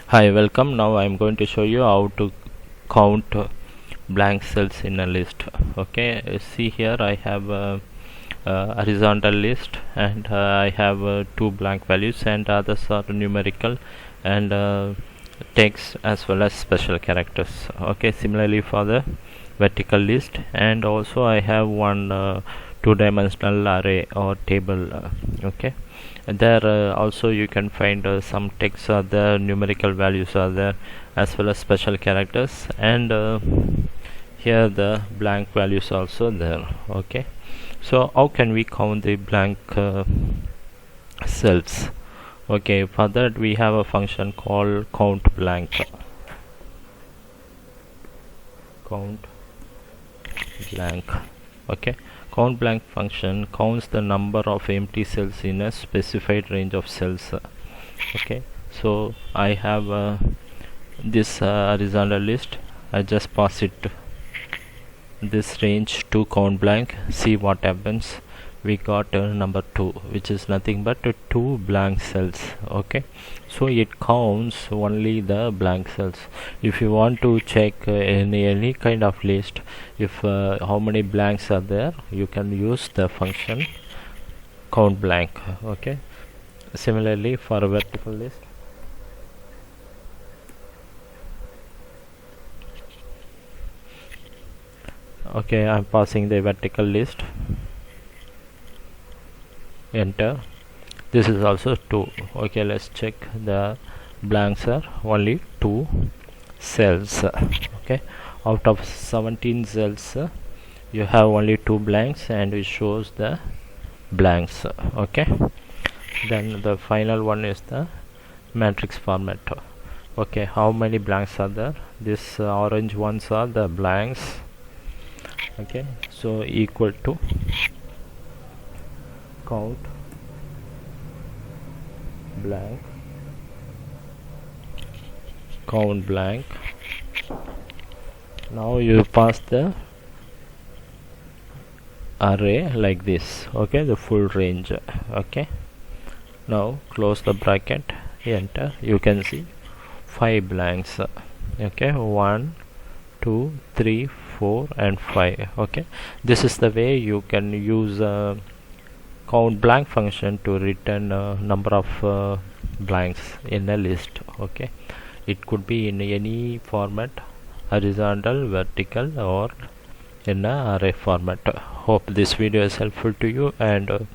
Hi, welcome. Now I am going to show you how to count blank cells in a list. Okay, see here I have a horizontal list, and I have two blank values, and others are numerical and text as well as special characters. Okay, similarly for the vertical list, and also I have one two-dimensional array or table. Okay, and there also you can find some text are there, numerical values are there, as well as special characters, and here the blank values also there. Okay, so how can we count the blank cells? Okay, for that we have a function called count blank. Okay, count blank function counts the number of empty cells in a specified range of cells. Okay, so I have this horizontal list. I just pass it this range to count blank. See what happens. We got number 2, which is nothing but 2 blank cells. Okay, so it counts only the blank cells. If you want to check any kind of list, if how many blanks are there, you can use the function count blank. Okay, similarly for a vertical list, okay, I'm passing the vertical list, enter. This is also 2. Okay, let's check. The blanks are only 2 cells. Okay, out of 17 cells you have only 2 blanks, and it shows the blanks. Okay, then the final one is the matrix format. Okay, how many blanks are there? This orange ones are the blanks. Okay, so equal to count blank. Now you pass the array like this. Okay, the full range. Okay, now close the bracket, enter. You can see 5 blanks. Okay, 1 2 3 4 and 5. Okay, this is the way you can use count blank function to return number of blanks in a list. Okay, it could be in any format, horizontal, vertical, or in a array format. Hope this video is helpful to you, and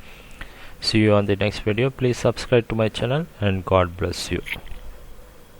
see you on the next video. Please subscribe to my channel, and God bless you.